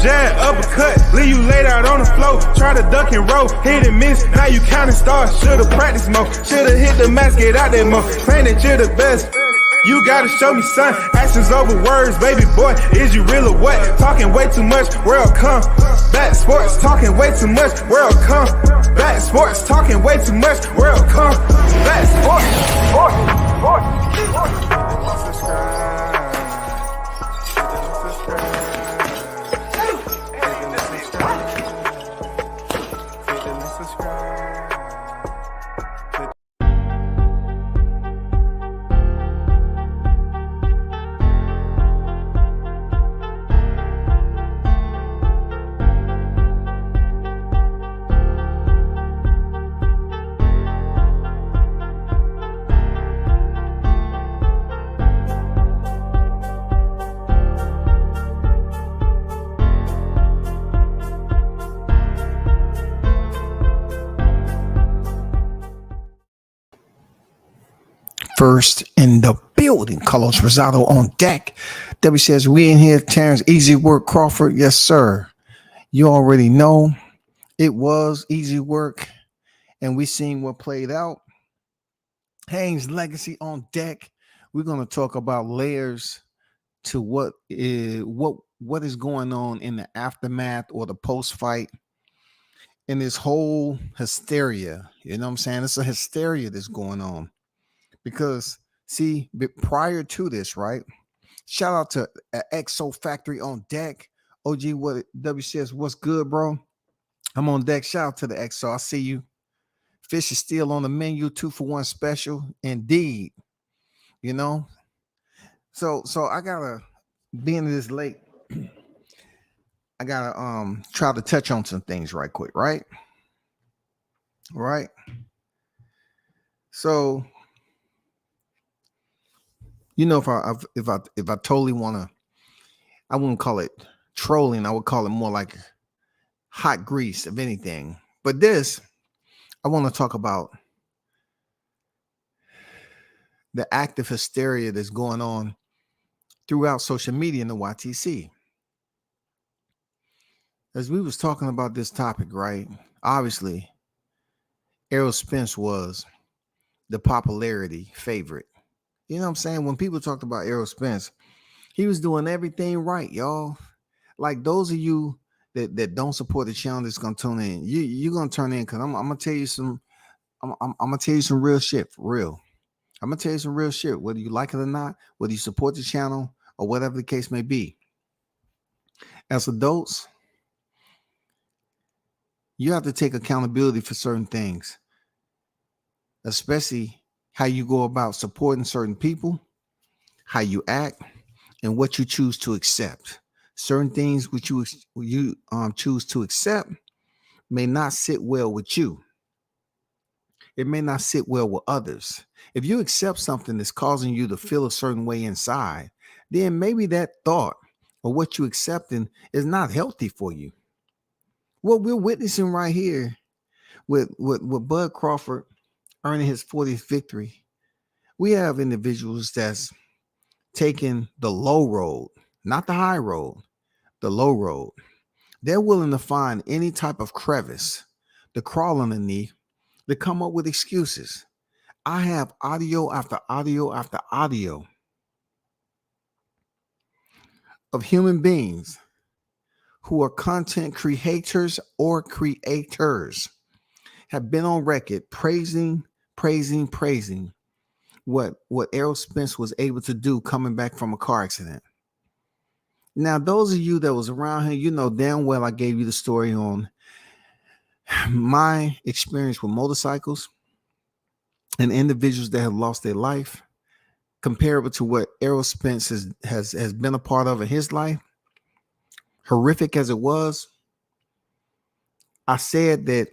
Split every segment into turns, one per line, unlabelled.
jab, uppercut, leave you laid out on the floor. Try to duck and roll, hit and miss, now you counting stars. Should've practiced more, should've hit the mask, get out there more. Claim that you're the best. You gotta show me, son. Actions over words, baby boy. Is you real or what? Talking way too much, world come. Back sports, talking way too much, world come. Back sports, talking way too much, world come. Back
First in the building, Carlos Rosado on deck. Debbie says, we in here, Terrence. Easy work, Crawford. Yes, sir. You already know it was easy work, and we seen what played out. Haynes legacy on deck. We're going to talk about layers to what is going on in the aftermath or the post-fight in this whole hysteria. You know what I'm saying? It's a hysteria that's going on. Because, see, prior to this, right? Shout out to Exo Factory on deck. OG, what W says, what's good, bro? I'm on deck. Shout out to the Exo. I see you. Fish is still on the menu, 2-for-1 special. Indeed. You know? So I gotta, being this late, I gotta try to touch on some things right quick, right? Right. So, you know, if I totally want to, I wouldn't call it trolling. I would call it more like hot grease, if anything. But this, I want to talk about the active hysteria that's going on throughout social media in the YTC. As we was talking about this topic, right? Obviously, Errol Spence was the popularity favorite. You know what I'm saying? When people talked about Errol Spence, he was doing everything right, y'all. Like those of you that don't support the channel that's gonna tune in, you're gonna turn in because I'm gonna tell you some I'm gonna tell you some real shit for real. I'm gonna tell you some real shit, whether you like it or not, whether you support the channel or whatever the case may be. As adults, you have to take accountability for certain things, especially how you go about supporting certain people, how you act, and what you choose to accept. Certain things which you choose to accept may not sit well with you. It may not sit well with others. If you accept something that's causing you to feel a certain way inside, then maybe that thought or what you're accepting is not healthy for you. What we're witnessing right here with Bud Crawford earning his 40th victory, we have individuals that's taking the low road, not the high road, the low road. They're willing to find any type of crevice to crawl underneath, to come up with excuses. I have audio after audio after audio of human beings who are content creators or creators have been on record praising what Errol Spence was able to do coming back from a car accident. Now, those of you that was around here, you know damn well I gave you the story on my experience with motorcycles and individuals that have lost their life, comparable to what Errol Spence has been a part of in his life. Horrific as it was, I said that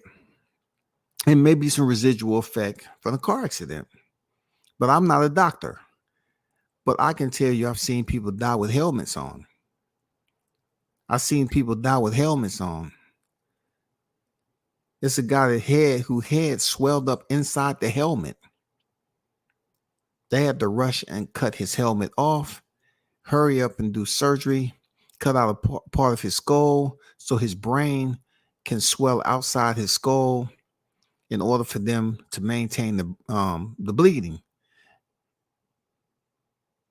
it may be some residual effect from the car accident. But I'm not a doctor. But I can tell you I've seen people die with helmets on. I've seen people die with helmets on. It's a guy whose head swelled up inside the helmet. They had to rush and cut his helmet off, hurry up and do surgery, cut out a part of his skull so his brain can swell outside his skull in order for them to maintain the bleeding.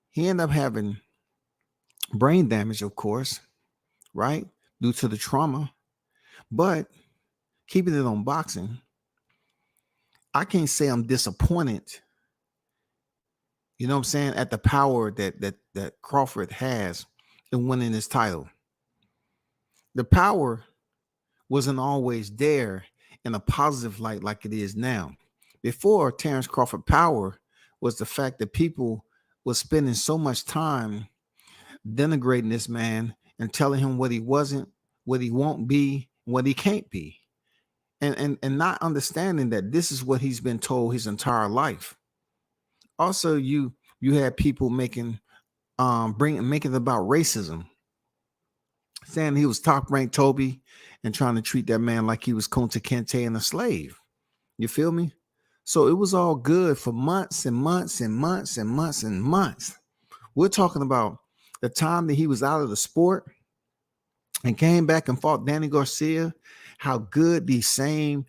He ended up having brain damage, of course, right, due to the trauma. But keeping it on boxing, I can't say I'm disappointed, you know what I'm saying, at the power that Crawford has in winning this title. The power wasn't always there in a positive light like it is now. Before, Terrence Crawford power was the fact that people was spending so much time denigrating this man and telling him what he wasn't, what he won't be, what he can't be. And not understanding that this is what he's been told his entire life. Also, you had people making it about racism, saying he was top ranked Toby and trying to treat that man like he was Kunta Kinte and a slave. You feel me? So it was all good for months and months and months and months and months. We're talking about the time that he was out of the sport and came back and fought Danny Garcia, how good these same,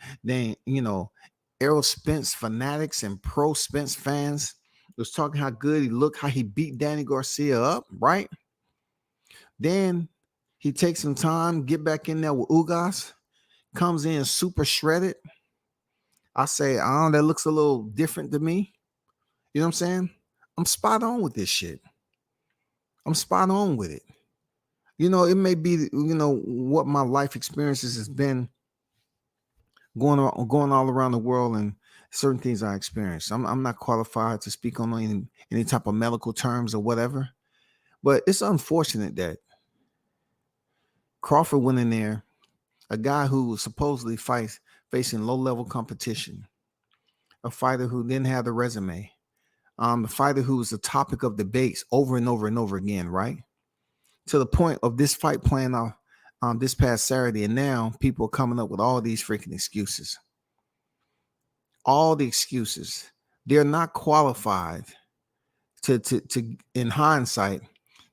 Errol Spence fanatics and pro Spence fans was talking how good he looked, how he beat Danny Garcia up, right? Then he takes some time, get back in there with Ugas, comes in super shredded. I say, that looks a little different to me. You know what I'm saying? I'm spot on with this shit. I'm spot on with it. It may be, what my life experiences has been going all around the world and certain things I experienced. I'm not qualified to speak on any type of medical terms or whatever, but it's unfortunate that Crawford went in there, a guy who was supposedly facing low-level competition, a fighter who didn't have the resume, a fighter who was the topic of debates over and over and over again, right? To the point of this fight playing off this past Saturday, and now people are coming up with all these freaking excuses. All the excuses. They're not qualified to in hindsight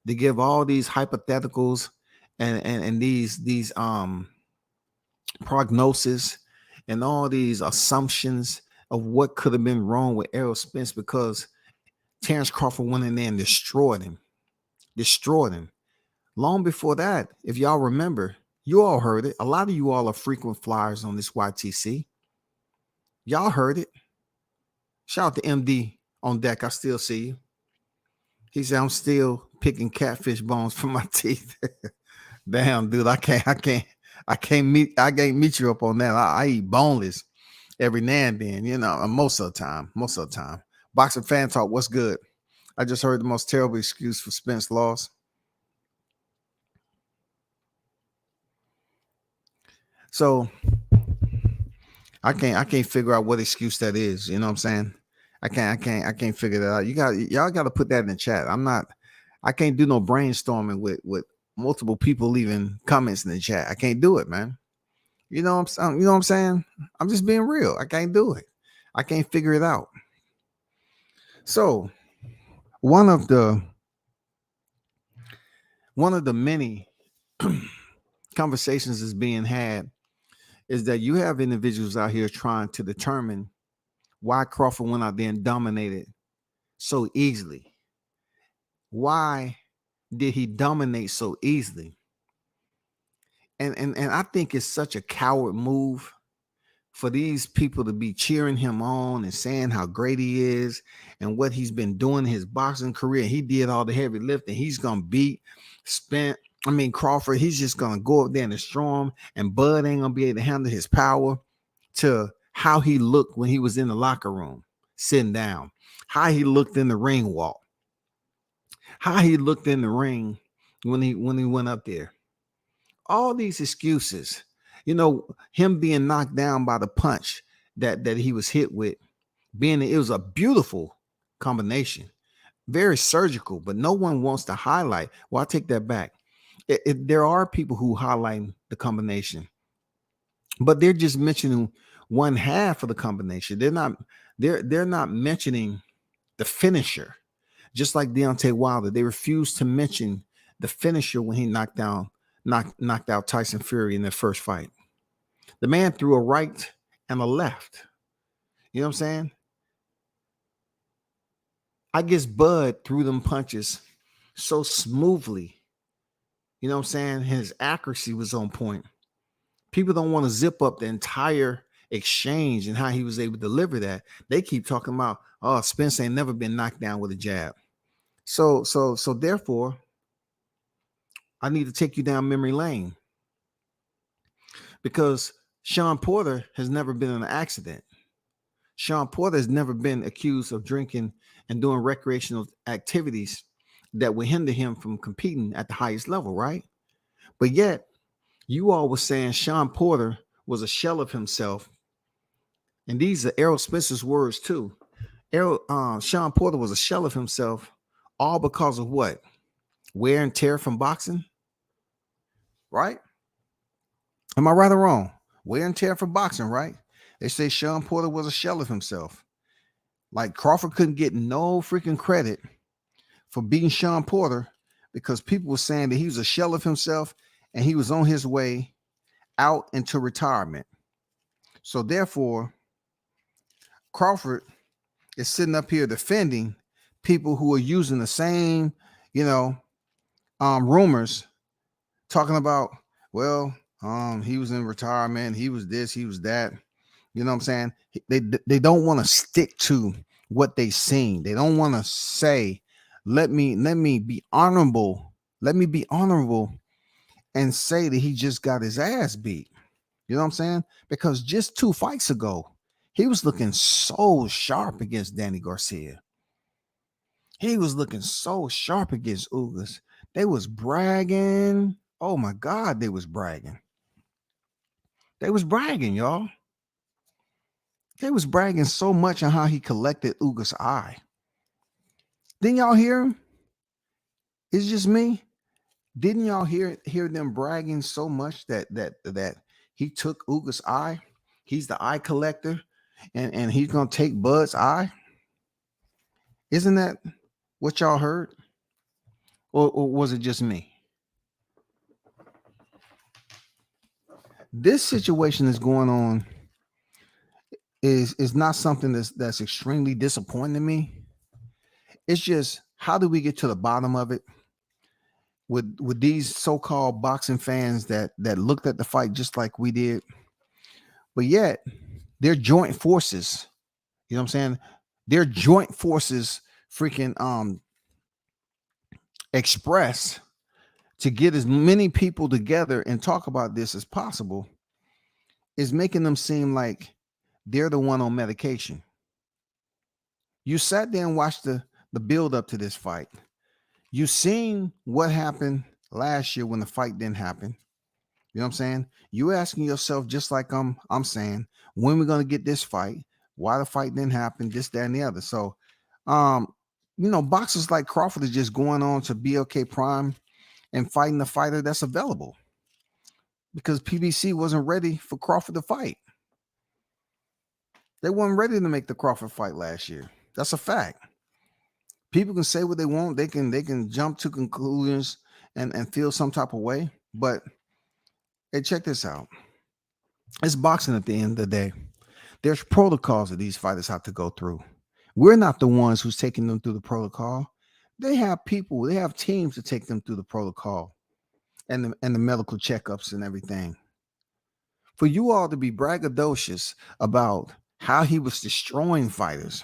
to give all these hypotheticals and these prognosis and all these assumptions of what could have been wrong with Errol Spence, because Terrence Crawford went in there and destroyed him. Long before that, if y'all remember, you all heard it. A lot of you all are frequent flyers on this YTC. Y'all heard it. Shout out to MD on deck. I still see you. He said, I'm still picking catfish bones from my teeth. Damn, dude, I can't meet you up on that. I eat boneless every now and then, most of the time. Boxing Fan Talk, what's good? I just heard the most terrible excuse for Spence loss. So I can't figure out what excuse that is. You know what I'm saying? I can't figure that out. Y'all got to put that in the chat. I can't do no brainstorming with multiple people leaving comments in the chat. I can't do it, man. You know what I'm saying? I'm just being real. I can't do it. I can't figure it out. So one of the many conversations is being had is that you have individuals out here trying to determine why Crawford went out there and dominated so easily. Why did he dominate so easily? And I think it's such a coward move for these people to be cheering him on and saying how great he is and what he's been doing in his boxing career. He did all the heavy lifting. He's gonna beat Crawford. He's just gonna go up there and destroy him, and Bud ain't gonna be able to handle his power. To how he looked when he was in the locker room, sitting down, how he looked in the ring walk, how he looked in the ring when he went up there. All these excuses, him being knocked down by the punch that he was hit with, it was a beautiful combination, very surgical, but no one wants to highlight. Well, I take that back. There are people who highlight the combination, but they're just mentioning one half of the combination. They're not mentioning the finisher. Just like Deontay Wilder, they refuse to mention the finisher when he knocked out Tyson Fury in their first fight. The man threw a right and a left. You know what I'm saying? I guess Bud threw them punches so smoothly. You know what I'm saying? His accuracy was on point. People don't want to zip up the entire exchange and how he was able to deliver that. They keep talking about, oh, Spence ain't never been knocked down with a jab. So therefore, I need to take you down memory lane because Sean Porter has never been in an accident. Sean Porter has never been accused of drinking and doing recreational activities that would hinder him from competing at the highest level, right? But yet, you all were saying Sean Porter was a shell of himself. And these are Errol Spence's words too. Sean Porter was a shell of himself, all because of what? Wear and tear from boxing, right? Am I right or wrong? Wear and tear from boxing, right? They say Sean Porter was a shell of himself. Like Crawford couldn't get no freaking credit for beating Sean Porter because people were saying that he was a shell of himself and he was on his way out into retirement. So therefore, Crawford is sitting up here defending people who are using the same, rumors, talking about, well, he was in retirement, he was this, he was that. You know what I'm saying? They don't want to stick to what they seen. They don't want to say, let me be honorable. Let me be honorable and say that he just got his ass beat. You know what I'm saying? Because just 2 fights ago, he was looking so sharp against Danny Garcia. He was looking so sharp against Ugas. They was bragging. Oh my God, they was bragging. They was bragging, y'all. They was bragging so much on how he collected Ugas' eye. Didn't y'all hear him? It's just me. Didn't y'all hear them bragging so much that he took Ugas' eye? He's the eye collector, and he's gonna take Bud's eye. Isn't that what y'all heard? Or was it just me? This situation that's going on is not something that's extremely disappointing to me. It's just, how do we get to the bottom of it with these so-called boxing fans that looked at the fight just like we did, but yet their joint forces, you know what I'm saying? Their joint forces freaking express to get as many people together and talk about this as possible is making them seem like they're the one on medication. You sat there and watched the build up to this fight. You seen what happened last year when the fight didn't happen. You know what I'm saying? You asking yourself, just like I'm saying, when we're gonna get this fight, why the fight didn't happen, this, that, and the other. So boxers like Crawford is just going on to BLK Prime and fighting the fighter that's available. Because PBC wasn't ready for Crawford to fight. They weren't ready to make the Crawford fight last year. That's a fact. People can say what they want. They can jump to conclusions and feel some type of way. But hey, check this out. It's boxing at the end of the day. There's protocols that these fighters have to go through. We're not the ones who's taking them through the protocol. They have people, they have teams to take them through the protocol and the medical checkups and everything. For you all to be braggadocious about how he was destroying fighters,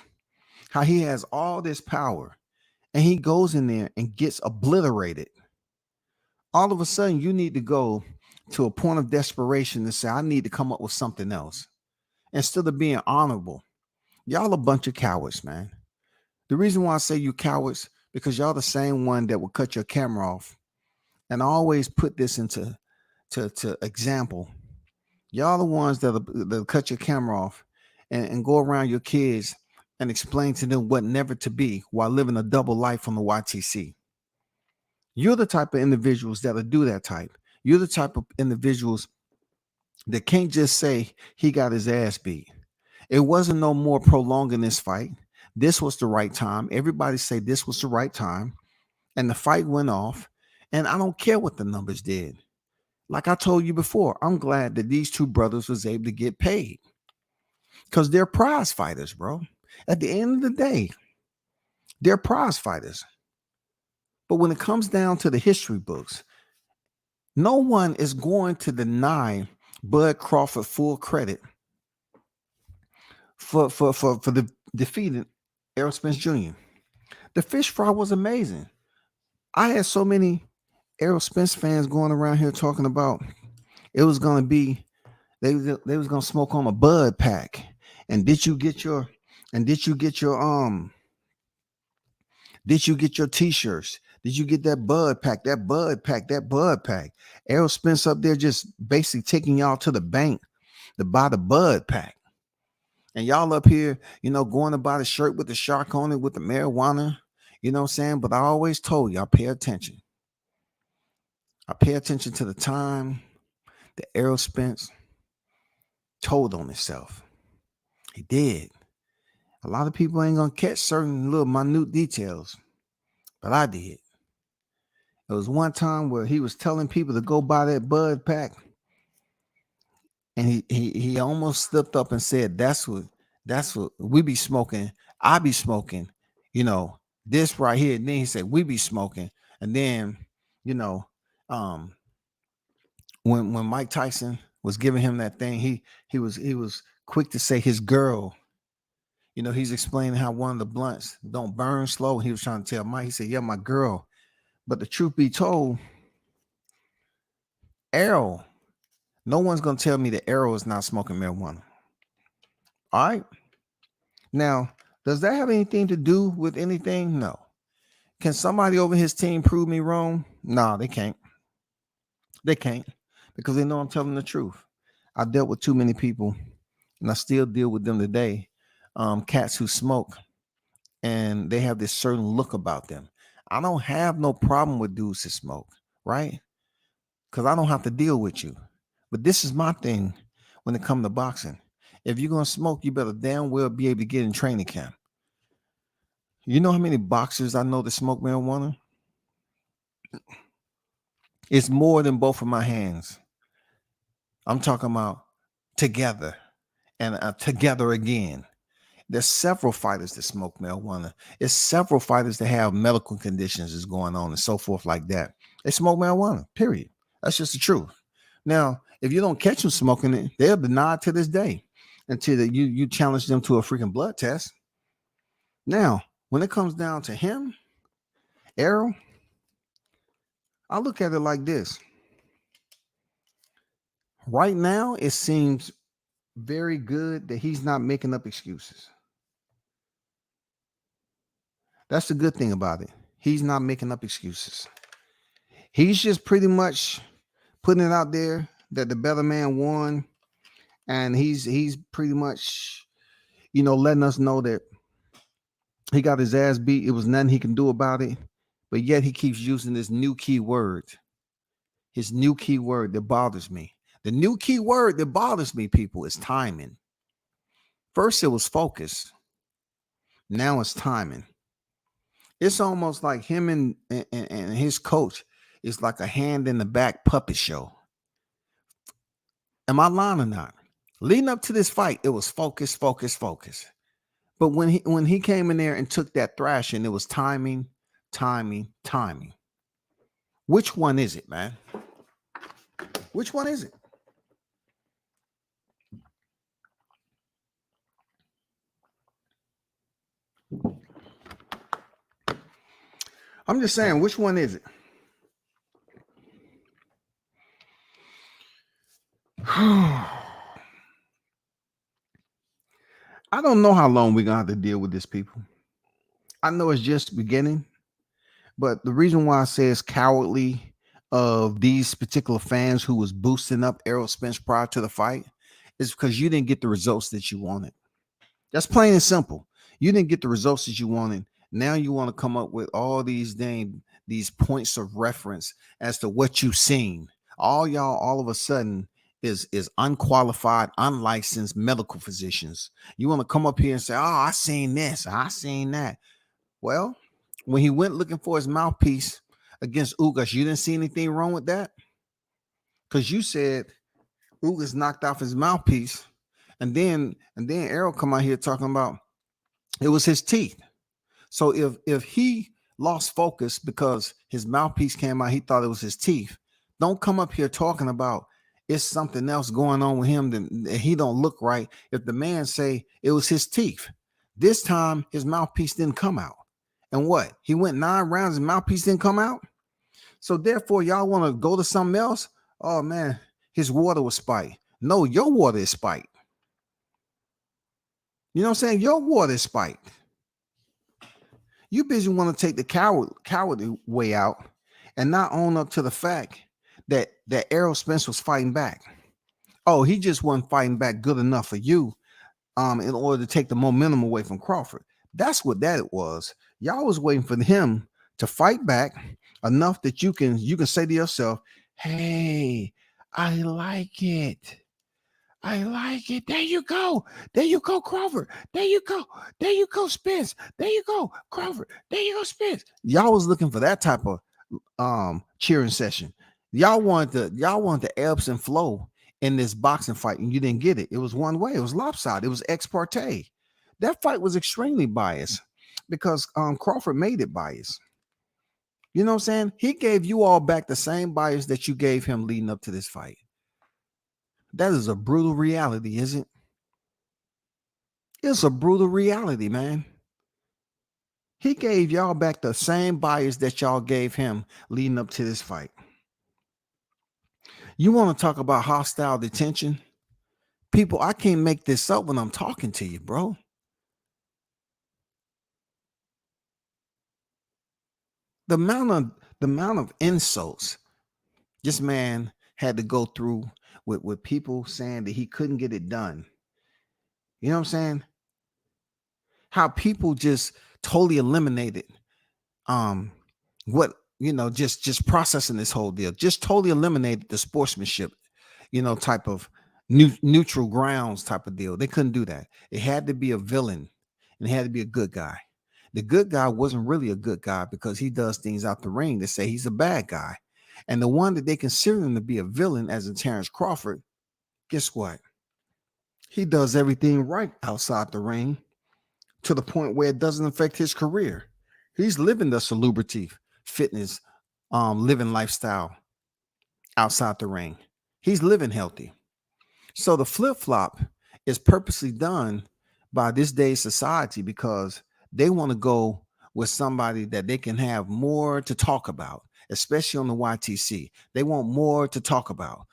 how he has all this power, and he goes in there and gets obliterated. All of a sudden, you need to go to a point of desperation and say, I need to come up with something else. Instead of being honorable, y'all a bunch of cowards, man. The reason why I say you cowards, because y'all the same one that will cut your camera off. And I always put this into example. Y'all the ones that'll cut your camera off and go around your kids and explain to them what never to be while living a double life on the YTC. You're the type of individuals that'll do that type. You're the type of individuals that can't just say he got his ass beat. It wasn't no more prolonging this fight. This was the right time. Everybody say this was the right time. And the fight went off. And I don't care what the numbers did. Like I told you before, I'm glad that these two brothers was able to get paid because they're prize fighters, bro. At the end of the day, they're prize fighters. But when it comes down to the history books, no one is going to deny Bud Crawford full credit for the defeating Errol Spence Jr. The fish fry was amazing. I had so many Errol Spence fans going around here talking about it was going to be they was going to smoke on a Bud pack. And did you get your t-shirts? Did you get that Bud pack? That Bud pack. Errol Spence up there just basically taking y'all to the bank to buy the Bud pack. And y'all up here, going to buy the shirt with the shark on it with the marijuana. You know what I'm saying? But I always told y'all, pay attention. I pay attention to the time that Errol Spence told on himself. He did. A lot of people ain't going to catch certain little minute details, but I did. There was one time where he was telling people to go buy that Bud pack, and he almost slipped up and said, that's what we be smoking. I be smoking, this right here. And then he said, we be smoking. And then, when Mike Tyson was giving him that thing, he was quick to say his girl. He's explaining how one of the blunts don't burn slow. He was trying to tell Mike, he said, yeah, my girl. But the truth be told, Errol, no one's going to tell me that Errol is not smoking marijuana. All right. Now, does that have anything to do with anything? No. Can somebody over his team prove me wrong? No, they can't. They can't, because they know I'm telling the truth. I dealt with too many people, and I still deal with them today. Cats who smoke, and they have this certain look about them. I don't have no problem with dudes that smoke, right? Because I don't have to deal with you. But this is my thing when it comes to boxing. If you're going to smoke, you better damn well be able to get in training camp. You know how many boxers I know that smoke marijuana? It's more than both of my hands. I'm talking about together and together again. There's several fighters that smoke marijuana. There's several fighters that have medical conditions that's going on and so forth like that. They smoke marijuana, period. That's just the truth. Now, if you don't catch them smoking it, they'll deny it to this day until you challenge them to a freaking blood test. Now, when it comes down to him, Errol, I look at it like this. Right now, it seems very good that he's not making up excuses. That's the good thing about it. He's not making up excuses. He's just pretty much putting it out there that the better man won. And he's pretty much, letting us know that he got his ass beat. It was nothing he can do about it. But yet he keeps using this new key word. His new key word that bothers me. The new key word that bothers me, people, is timing. First, it was focus. Now it's timing. It's almost like him and his coach is like a hand in the back puppet show. Am I lying or not? Leading up to this fight, it was focus, focus, focus. But when he came in there and took that thrashing, it was timing, timing, timing. Which one is it, man? Which one is it? I'm just saying, which one is it? I don't know how long we're going to have to deal with this, people. I know it's just beginning, but the reason why I say it's cowardly of these particular fans who was boosting up Errol Spence prior to the fight is because you didn't get the results that you wanted. That's plain and simple. You didn't get the results that you wanted. Now you want to come up with all these points of reference as to what you've seen. All y'all all of a sudden is unqualified, unlicensed medical physicians. You want to come up here and say, oh, I seen this, I seen that. Well, when he went looking for his mouthpiece against Ugas. You didn't see anything wrong with that? Because you said Ugas knocked off his mouthpiece, and then Errol come out here talking about it was his teeth. So if he lost focus because his mouthpiece came out, he thought it was his teeth. Don't come up here talking about it's something else going on with him that he don't look right. If the man say it was his teeth, this time his mouthpiece didn't come out. And what? He went 9 rounds, his mouthpiece didn't come out. So therefore, y'all want to go to something else? Oh man, his water was spiked. No, your water is spiked. You know what I'm saying? Your water is spiked. You busy want to take the cowardly way out and not own up to the fact that Errol Spence was fighting back. Oh, he just wasn't fighting back good enough for you in order to take the momentum away from Crawford. That's what that was. Y'all was waiting for him to fight back enough that you can say to yourself, hey, I like it. I like it. There you go. There you go, Crawford. There you go. There you go, Spence. There you go, Crawford. There you go, Spence. Y'all was looking for that type of cheering session. Y'all want the ebbs and flow in this boxing fight, and you didn't get it. It was one way. It was lopsided. It was ex parte. That fight was extremely biased because Crawford made it biased. You know what I'm saying? He gave you all back the same bias that you gave him leading up to this fight. That is a brutal reality, isn't it? It's a brutal reality, man. He gave y'all back the same bias that y'all gave him leading up to this fight. You want to talk about hostile detention? People, I can't make this up when I'm talking to you, bro. The amount of insults this man had to go through with people saying that he couldn't get it done. You know what I'm saying? How people just totally eliminated what just processing this whole deal, just totally eliminated the sportsmanship, type of neutral grounds type of deal. They couldn't do that. It had to be a villain and it had to be a good guy. The good guy wasn't really a good guy because he does things out the ring that say he's a bad guy. And the one that they consider him to be a villain, as in Terrence Crawford, guess what? He does everything right outside the ring to the point where it doesn't affect his career. He's living the celebrity fitness, living lifestyle outside the ring. He's living healthy. So the flip-flop is purposely done by this day's society because they want to go with somebody that they can have more to talk about, especially on the YTC. They want more to talk about.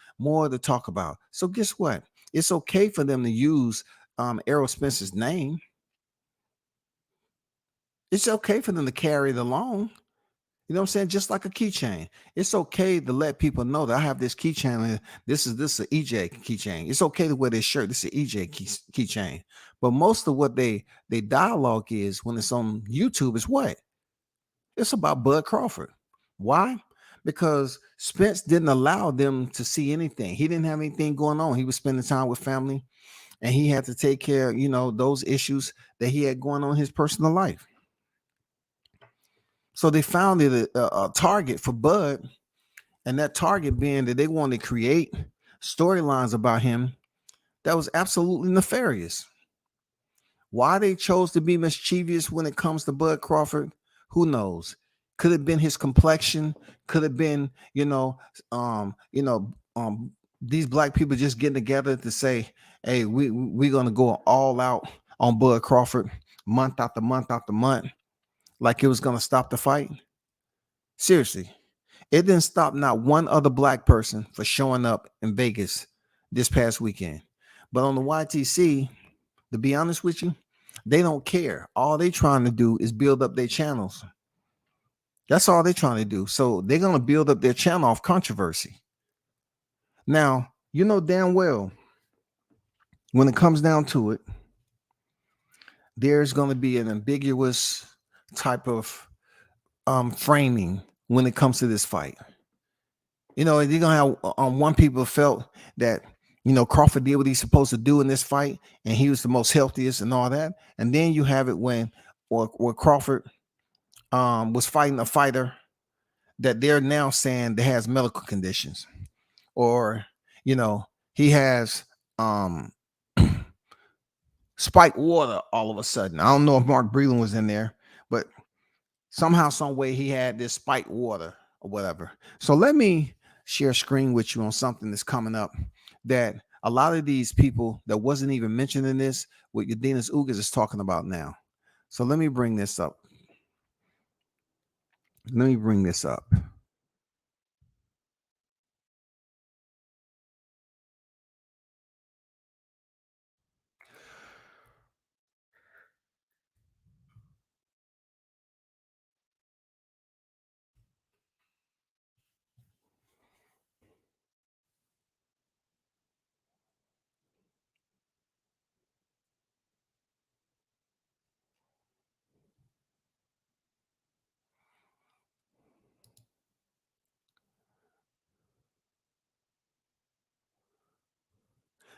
So guess what? It's okay for them to use Errol Spence's name. It's okay for them to carry it along. You know what I'm saying? Just like a keychain. It's okay to let people know that I have this keychain and this is an EJ keychain. It's okay to wear this shirt. This is an EJ keychain. But most of what they dialogue is when it's on YouTube is what? It's about Bud Crawford. Why? Because Spence didn't allow them to see anything. He didn't have anything going on. He was spending time with family and he had to take care of, those issues that he had going on in his personal life. So they found it a target for Bud, and that target being that they wanted to create storylines about him that was absolutely nefarious. Why they chose to be mischievous when it comes to Bud Crawford, who knows? Could have been his complexion. Could have been, these black people just getting together to say, "Hey, we're gonna go all out on Bud Crawford month after month after month." Like it was going to stop the fight. Seriously, it didn't stop not one other black person for showing up in Vegas this past weekend. But on the YTC, to be honest with you, they don't care. All they trying to do is build up their channels. That's all they're trying to do. So they're going to build up their channel off controversy. Now, you know damn well, when it comes down to it, there's going to be an ambiguous type of framing when it comes to this fight. You're gonna have one people felt that Crawford did what he's supposed to do in this fight and he was the most healthiest and all that, and then you have it when Crawford was fighting a fighter that they're now saying that has medical conditions, or you know, he has um spiked water all of a sudden. I don't know if Mark Breland was in there, but somehow, some way, he had this spiked water or whatever. So let me share a screen with you on something that's coming up that a lot of these people that wasn't even mentioned in this, what Udenis Ugas is talking about now. So let me bring this up. Let me bring this up.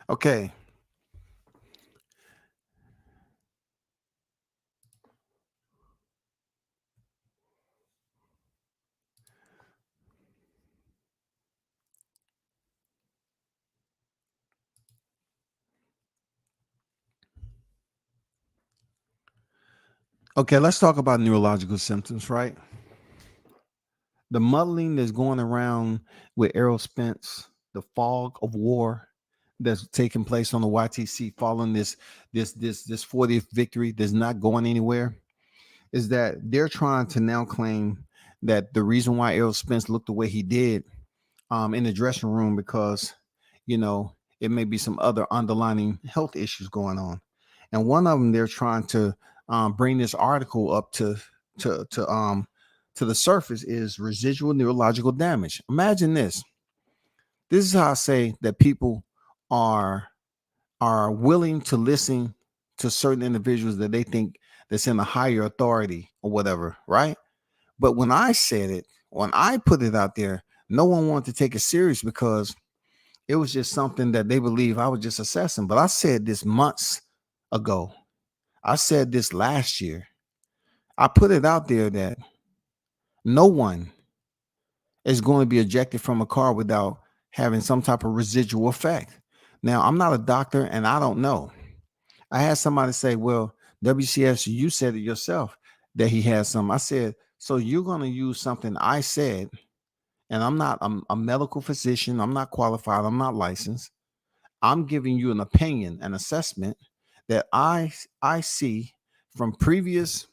Okay. Okay, let's talk about neurological symptoms, right? The muddling that's going around with Errol Spence, the fog of war that's taking place on the YTC following this 40th victory that's not going anywhere, is that they're trying to now claim that the reason why Errol Spence looked the way he did in the dressing room, because you know it may be some other underlining health issues going on, and one of them they're trying to bring this article up to to um to the surface is residual neurological damage. Imagine this. This is how I say that people are willing to listen to certain individuals that they think that's in a higher authority or whatever, right? But when I said it, when I put it out there, no one wanted to take it serious because it was just something that they believe I was just assessing. But I said this months ago. I said this last year. I put it out there that no one is going to be ejected from a car without having some type of residual effect. Now, I'm not a doctor and I don't know. I had somebody say, well, WCS, you said it yourself that he has some. I said, so you're going to use something I said, and I'm a medical physician. I'm not qualified. I'm not licensed. I'm giving you an opinion, an assessment that I see from previous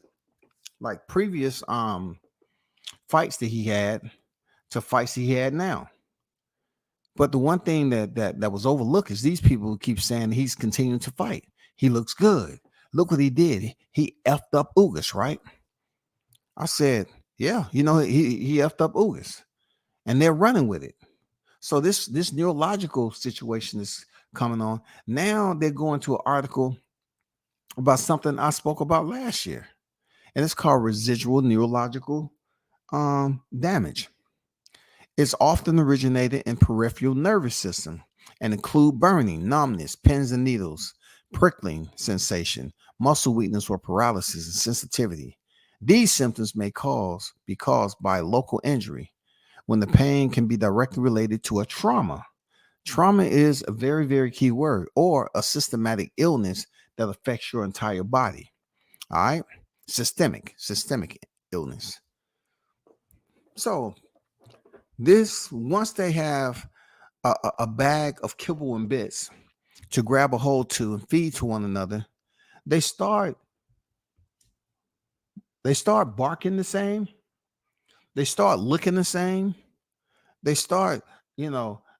fights that he had to fights he had now. But the one thing that was overlooked is these people keep saying he's continuing to fight. He looks good. Look what he did. He effed up Ugas, right? I said, yeah, he effed up Ugas, and they're running with it. So this neurological situation is coming on. Now they're going to an article about something I spoke about last year, and it's called residual neurological damage. It's often originated in peripheral nervous system and include burning, numbness, pins and needles, prickling sensation, muscle weakness or paralysis, and sensitivity. These symptoms may be caused by local injury when the pain can be directly related to a trauma. Trauma is a very, very key word, or a systematic illness that affects your entire body. All right. Systemic illness. So this, once they have a bag of kibble and bits to grab a hold to and feed to one another, they start barking the same, they start looking the same, they start,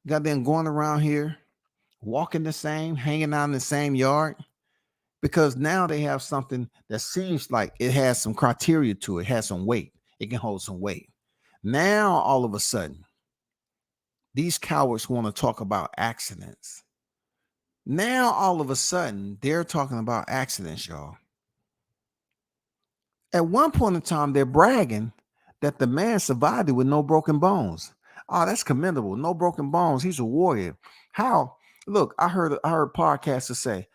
goddamn going around here, walking the same, hanging out in the same yard, because now they have something that seems like it has some criteria to it, has some weight, it can hold some weight. Now all of a sudden, these cowards want to talk about accidents. Now all of a sudden, they're talking about accidents, y'all. At one point in time, they're bragging that the man survived it with no broken bones. Oh, that's commendable. No broken bones. He's a warrior. How? Look, I heard podcasters say,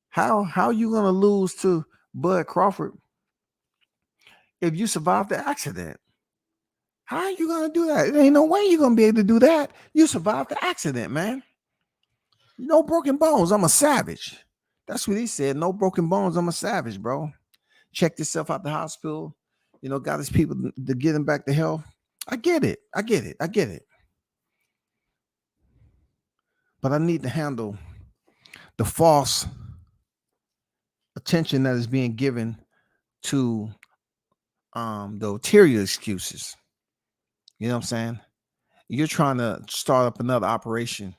how you gonna lose to Bud Crawford if you survived the accident? How are you gonna do that? There ain't no way you're gonna be able to do that. You survived the accident, man. No broken bones. I'm a savage. That's what he said. No broken bones. I'm a savage, bro. Checked himself out the hospital. Got his people to get him back to health. I get it. I get it. I get it. But I need to handle the false attention that is being given to the ulterior excuses. You know what I'm saying? You're trying to start up another operation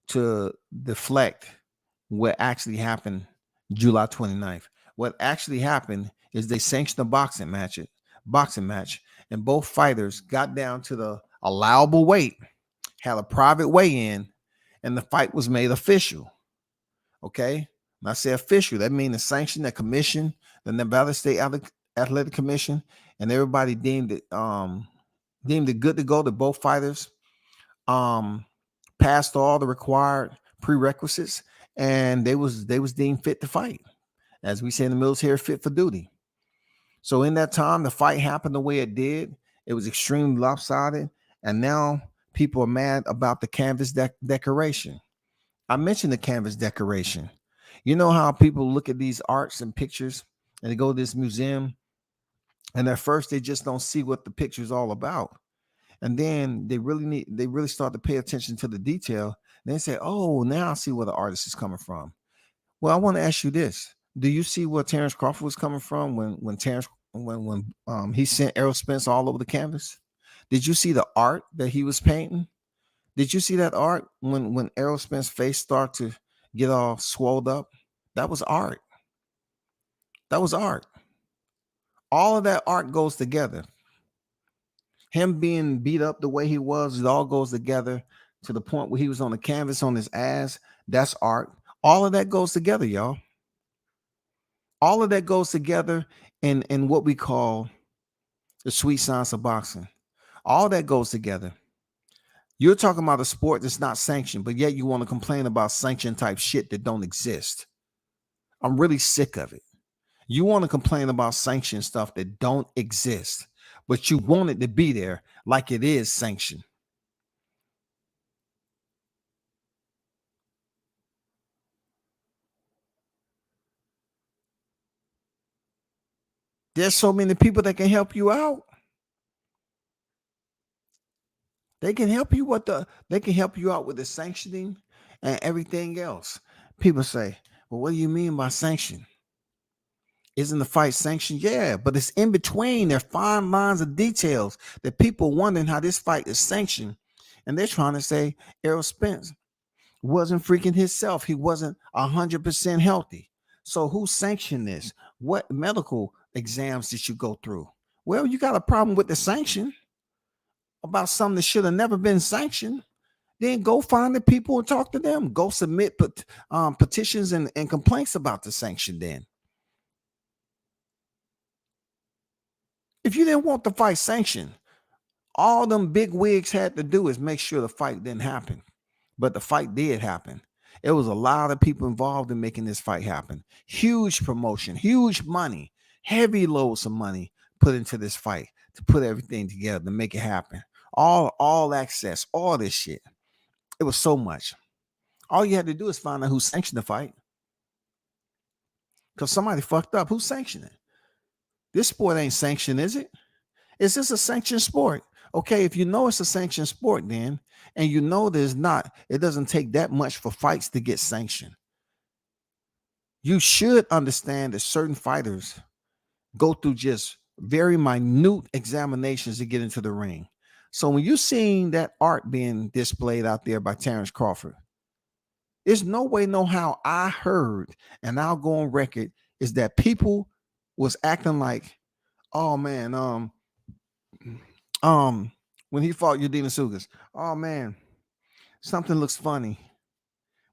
to deflect what actually happened July 29th. What actually happened is they sanctioned a boxing match, and both fighters got down to the allowable weight, had a private weigh-in, and the fight was made official. Okay? When I say official, that means the sanction, that commission, the Nevada State Athletic Commission, and everybody deemed it good to go. That both fighters passed all the required prerequisites, and they was deemed fit to fight. As we say in the military, fit for duty. So in that time, the fight happened the way it did. It was extremely lopsided, and now people are mad about the canvas decoration. I mentioned the canvas decoration. You know how people look at these arts and pictures, and they go to this museum, and at first they just don't see what the picture is all about. And then they really start to pay attention to the detail. They say, "Oh, now I see where the artist is coming from." Well, I want to ask you this: do you see where Terrence Crawford was coming from when he sent Errol Spence all over the canvas? Did you see the art that he was painting? Did you see that art when Errol Spence's face started to get all swelled up? That was art. That was art. All of that art goes together. Him being beat up the way he was, it all goes together to the point where he was on the canvas on his ass. That's art. All of that goes together, y'all. All of that goes together in what we call the sweet science of boxing. All that goes together. You're talking about a sport that's not sanctioned, but yet you want to complain about sanction type shit that don't exist. I'm really sick of it. You want to complain about sanction stuff that don't exist, but you want it to be there like it is sanctioned. There's so many people that can help you out. They can help you out with the sanctioning and everything else. People say, "Well, what do you mean by sanction? Isn't the fight sanctioned?" Yeah, but it's in between. There are fine lines of details that people wondering how this fight is sanctioned. And they're trying to say Errol Spence wasn't freaking himself. He wasn't 100% healthy. So who sanctioned this? What medical exams did you go through? Well, you got a problem with the sanction about something that should have never been sanctioned. Then go find the people and talk to them. Go submit petitions and complaints about the sanction then. If you didn't want the fight sanctioned, all them big wigs had to do is make sure the fight didn't happen. But the fight did happen. It was a lot of people involved in making this fight happen. Huge promotion, huge money, heavy loads of money put into this fight to put everything together to make it happen. All access, all this shit. It was so much. All you had to do is find out who sanctioned the fight. Because somebody fucked up. Who's sanctioning it? This sport ain't sanctioned, is it? Is this a sanctioned sport? Okay, if you know it's a sanctioned sport, then, and you know there's not, it doesn't take that much for fights to get sanctioned. You should understand that certain fighters go through just very minute examinations to get into the ring. So when you're seeing that art being displayed out there by Terrence Crawford, there's no way, no how I heard, and I'll go on record, is that people was acting like, "Oh man, when he fought Udina Sugas, oh man, something looks funny."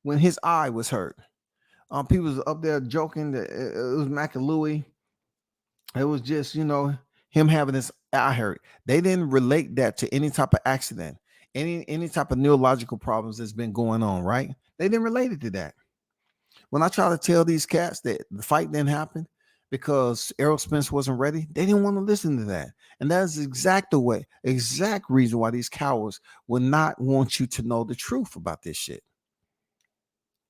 When his eye was hurt, people was up there joking that it was McAlooey. It was just, him having his eye hurt. They didn't relate that to any type of accident, any type of neurological problems that's been going on, right? They didn't relate it to that. When I try to tell these cats that the fight didn't happen, because Errol Spence wasn't ready. They didn't want to listen to that. And that's exact reason why these cowards will not want you to know the truth about this shit.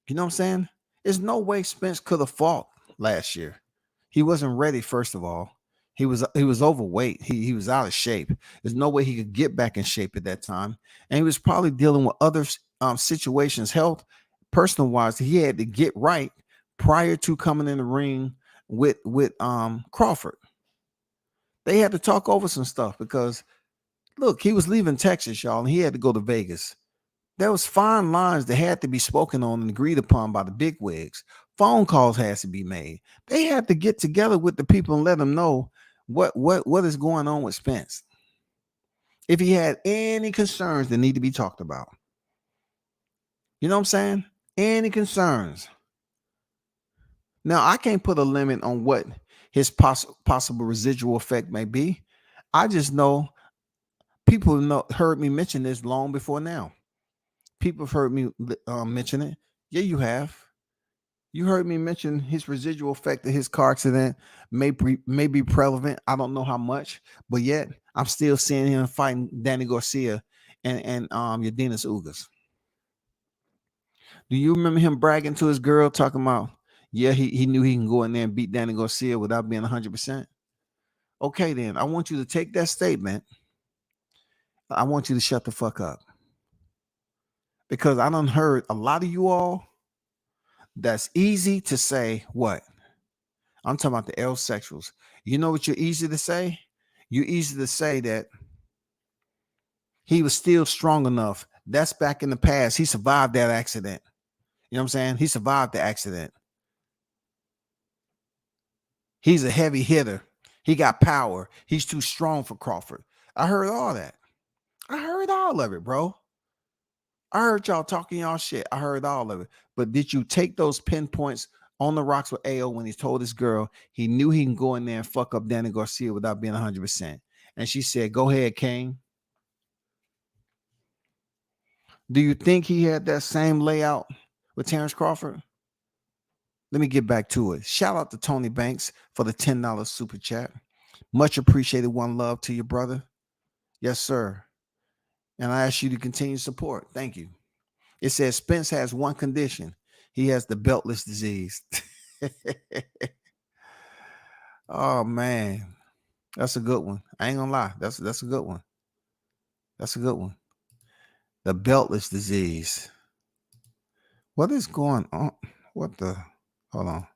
You know what I'm saying? There's no way Spence could have fought last year. He wasn't ready, first of all. He was overweight. He was out of shape. There's no way he could get back in shape at that time. And he was probably dealing with other situations, health, personal wise, he had to get right prior to coming in the ring with Crawford. They had to talk over some stuff because look, he was leaving Texas, y'all, and he had to go to Vegas. There was fine lines that had to be spoken on and agreed upon by the bigwigs. Phone calls has to be made. They had to get together with the people and let them know what is going on with Spence. If he had any concerns that need to be talked about. You know what I'm saying? Any concerns. Now, I can't put a limit on what his possible residual effect may be. I just know people heard me mention this long before now. People have heard me mention it. Yeah, you have. You heard me mention his residual effect of his car accident may be prevalent. I don't know how much, but yet I'm still seeing him fighting Danny Garcia and Yadinas Ugas. Do you remember him bragging to his girl talking about, yeah, he knew he can go in there and beat Danny Garcia without being 100%? Okay, then I want you to take that statement. I want you to shut the fuck up. Because I done heard a lot of you all that's easy to say what? I'm talking about the L-sexuals. You know what you're easy to say? You're easy to say that he was still strong enough. That's back in the past. He survived that accident. You know what I'm saying? He survived the accident. He's a heavy hitter. He got power. He's too strong for Crawford. I heard all that. I heard all of it, bro. I heard y'all talking y'all shit. I heard all of it. But did you take those pinpoints on the rocks with AO when he told this girl he knew he can go in there and fuck up Danny Garcia without being 100%? And she said, go ahead, Kane. Do you think he had that same layout with Terrence Crawford? Let me get back to it. Shout out to Tony Banks for the $10 super chat. Much appreciated. One love to your brother. Yes, sir. And I ask you to continue support. Thank you. It says Spence has one condition. He has the beltless disease. Oh, man. That's a good one. I ain't gonna lie. That's a good one. That's a good one. The beltless disease. What is going on? What the? Hold on.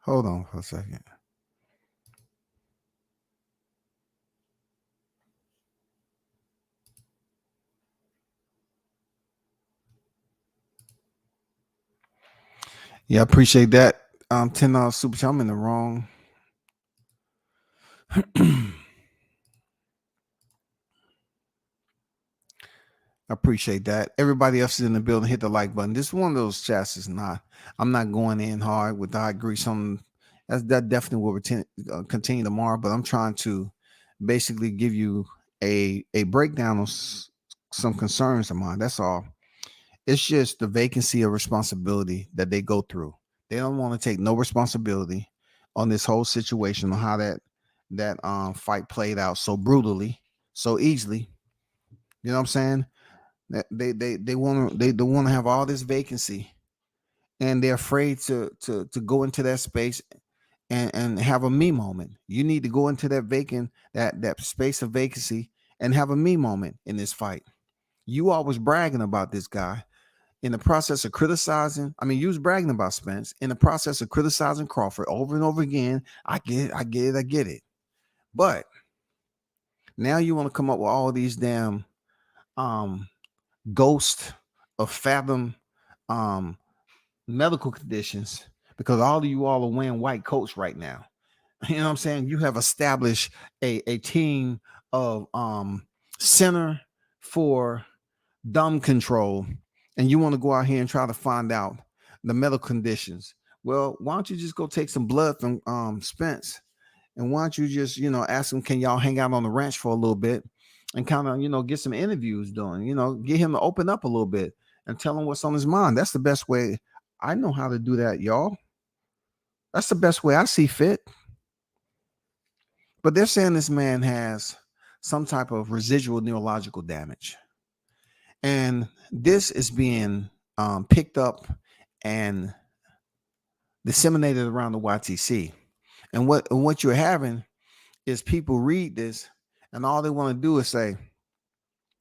Hold on for a second. Yeah, I appreciate that. $10 super chat. I'm in the wrong. I appreciate that. Everybody else is in the building. Hit the like button. This is one of those chats is not. I'm not going in hard with the high grease on. That definitely will continue tomorrow. But I'm trying to basically give you a breakdown of some concerns of mine. That's all. It's just the vacancy of responsibility that they go through. They don't want to take no responsibility on this whole situation, on how that fight played out so brutally, so easily. You know what I'm saying? They want to have all this vacancy, and they're afraid to go into that space and have a me moment. You need to go into that space of vacancy and have a me moment in this fight. You always bragging about this guy in the process of criticizing. I mean, you was bragging about Spence in the process of criticizing Crawford over and over again. I get it. But now you want to come up with all these damn ghost of fathom medical conditions because all of you all are wearing white coats right now. You know what I'm saying? You have established a team of center for dumb control, and you want to go out here and try to find out the medical conditions. Well, why don't you just go take some blood from Spence, and why don't you just ask him, can y'all hang out on the ranch for a little bit and kind of get some interviews done, get him to open up a little bit and tell him what's on his mind. That's the best way. I know how to do that, y'all. That's the best way I see fit. But they're saying this man has some type of residual neurological damage. And this is being picked up and disseminated around the YTC. And what you're having is people read this and all they want to do is say,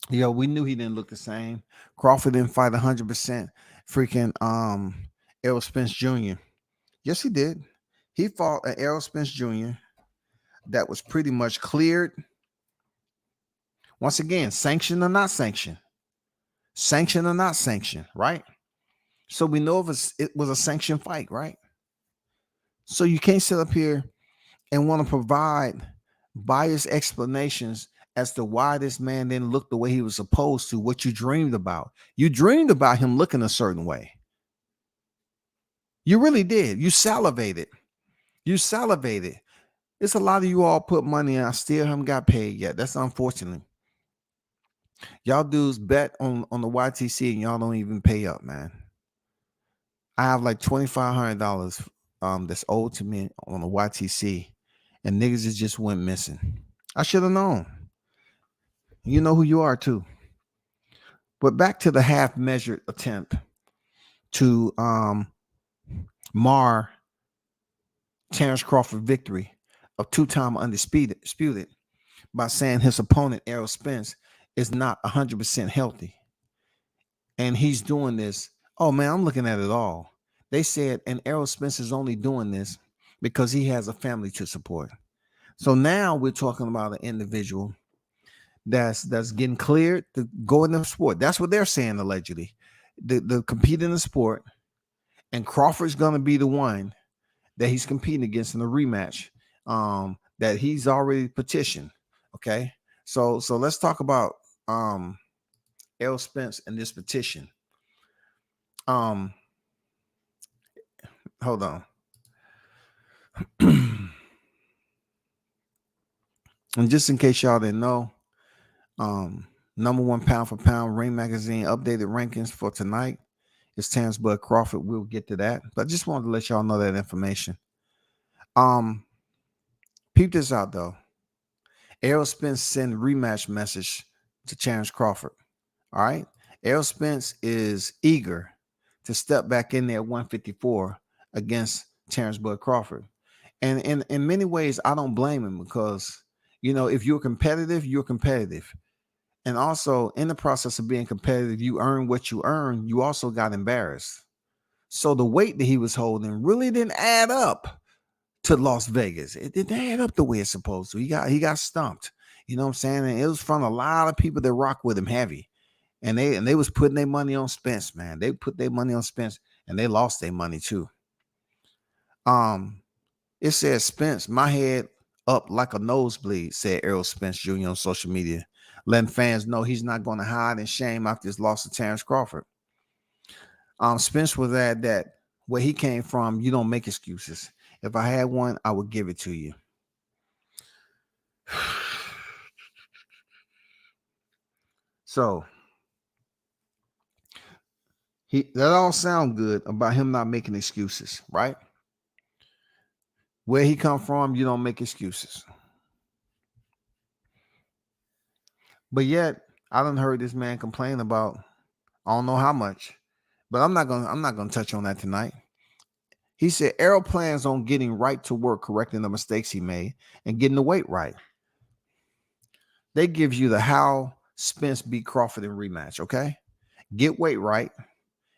yo, we knew he didn't look the same. Crawford didn't fight 100%. Freaking Errol Spence Jr. Yes, he did. He fought an Errol Spence Jr. that was pretty much cleared. Once again, sanctioned or not sanctioned. Sanctioned or not sanctioned, right? So we know it was a sanctioned fight, right? So you can't sit up here and want to provide biased explanations as to why this man didn't look the way he was supposed to, what you dreamed about. You dreamed about him looking a certain way. You really did. You salivated. You salivated. It's a lot of you all put money and I still haven't got paid yet. That's unfortunate. Y'all dudes bet on the YTC and y'all don't even pay up, man. I have like $2,500 that's owed to me on the YTC, and niggas just went missing. I should have known. You know who you are too. But back to the half-measured attempt to mar Terrence Crawford victory of two-time undisputed by saying his opponent Errol Spence is not 100% healthy. And he's doing this. Oh man, I'm looking at it all. They said, and Errol Spence is only doing this because he has a family to support. So now we're talking about an individual that's getting cleared to go in the sport. That's what they're saying allegedly. The compete in the sport, and Crawford's gonna be the one that he's competing against in the rematch. That he's already petitioned. Okay, so let's talk about Errol Spence and this petition. Hold on. And just in case y'all didn't know, number one pound for pound Ring Magazine updated rankings for tonight is Terrence Bud Crawford. We'll get to that, but I just wanted to let y'all know that information. Peep this out though. Errol Spence sent rematch message to Terrence Crawford. All right. Errol Spence is eager to step back in there at 154 against Terrence Bud Crawford. And in many ways, I don't blame him because, you know, if you're competitive, you're competitive. And also in the process of being competitive, you earn what you earn. You also got embarrassed. So the weight that he was holding really didn't add up to Las Vegas. It didn't add up the way it's supposed to. He got stumped. You know what I'm saying? And it was from a lot of people that rock with him heavy. And they was putting their money on Spence, man. They put their money on Spence and they lost their money too. It says Spence, my head up like a nosebleed, said Errol Spence Jr. on social media, letting fans know he's not going to hide in shame after his loss to Terrence Crawford. Spence was at that where he came from, you don't make excuses. If I had one, I would give it to you. So that all sound good about him not making excuses, right? Where he come from, you don't make excuses. But yet, I done heard this man complain about I don't know how much, but I'm not gonna touch on that tonight. He said Errol plans on getting right to work, correcting the mistakes he made and getting the weight right. They give you the how Spence beat Crawford in rematch, okay? Get weight right,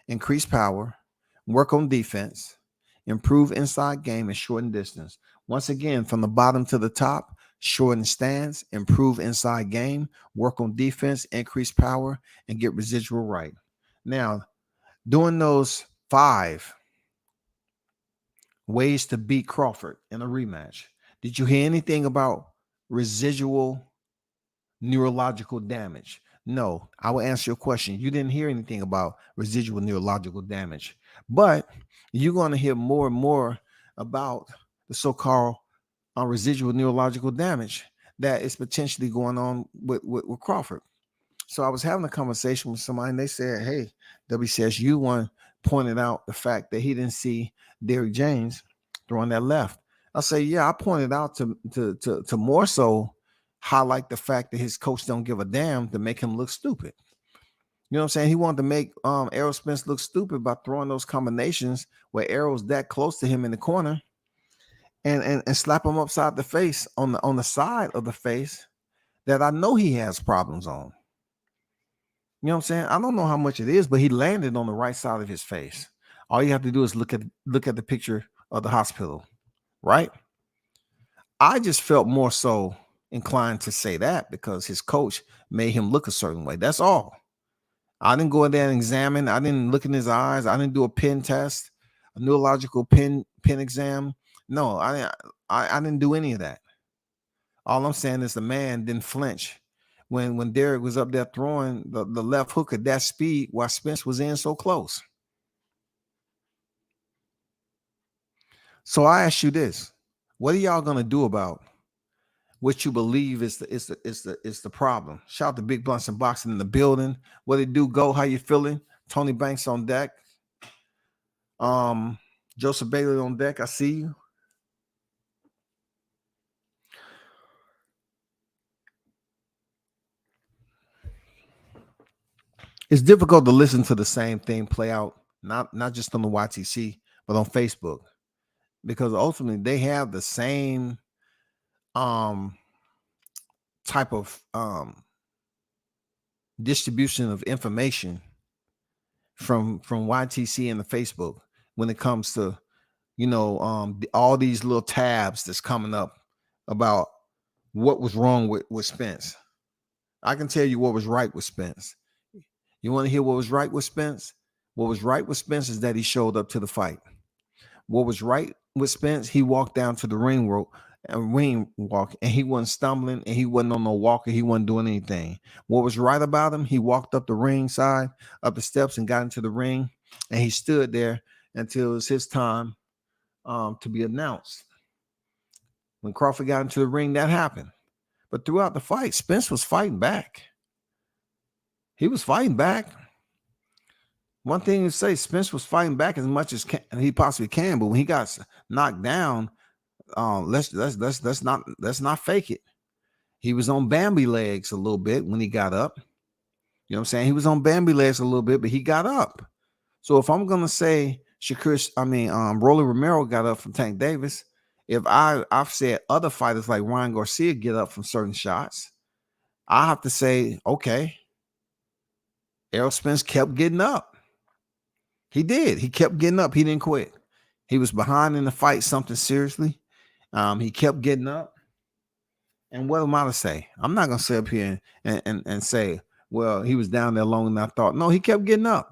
increase power, work on defense, improve inside game, and shorten distance. Once again, from the bottom to the top, shorten stance, improve inside game, work on defense, increase power, and get residual right. Now, doing those 5 ways to beat Crawford in a rematch, did you hear anything about residual neurological damage? No, I will answer your question. You didn't hear anything about residual neurological damage, but you're going to hear more and more about the so-called residual neurological damage that is potentially going on with Crawford. So I was having a conversation with somebody, and they said, "Hey, WCS, you one pointed out the fact that he didn't see Derrick James throwing that left." I say, "Yeah, I pointed out to more so highlight the fact that his coach don't give a damn to make him look stupid." You know what I'm saying? He wanted to make Errol Spence look stupid by throwing those combinations where Errol's that close to him in the corner, and slap him upside the face on the side of the face that I know he has problems on. You know what I'm saying? I don't know how much it is, but he landed on the right side of his face. All you have to do is look at the picture of the hospital, right? I just felt more so inclined to say that because his coach made him look a certain way. That's all. I didn't go in there and examine. I didn't look in his eyes. I didn't do a pen test, a neurological pen exam. No, I didn't do any of that. All I'm saying is the man didn't flinch when Derrick was up there throwing the left hook at that speed while Spence was in so close. So I ask you this: what are y'all gonna do about what you believe is the problem? Shout out to Big Blunts and Boxing in the building. What it do? Go? How you feeling? Tony Banks on deck. Joseph Bailey on deck. I see you. It's difficult to listen to the same thing play out, not just on the YTC, but on Facebook, because ultimately they have the same type of distribution of information from YTC and the Facebook when it comes to all these little tabs that's coming up about what was wrong with Spence. I can tell you what was right with Spence. You want to hear what was right with Spence? What was right with Spence is that he showed up to the fight. What was right with Spence, he walked down to the ring walk, and he wasn't stumbling, and he wasn't on no walker. He wasn't doing anything. What was right about him, he walked up the ring side, up the steps, and got into the ring, and he stood there until it was his time to be announced. When Crawford got into the ring, that happened. But throughout the fight, Spence was fighting back. He was fighting back. One thing to say, Spence was fighting back as much as he possibly can, but when he got knocked down, let's not fake it. He was on Bambi legs a little bit when he got up. You know what I'm saying? He was on Bambi legs a little bit, but he got up. So if I'm gonna say Rolly Romero got up from Tank Davis, if I've said other fighters like Ryan Garcia get up from certain shots, I have to say, okay, Errol Spence kept getting up. He did. He kept getting up. He didn't quit. He was behind in the fight something seriously. He kept getting up. And what am I to say? I'm not going to sit up here and say, well, he was down there longer than I thought. No, he kept getting up.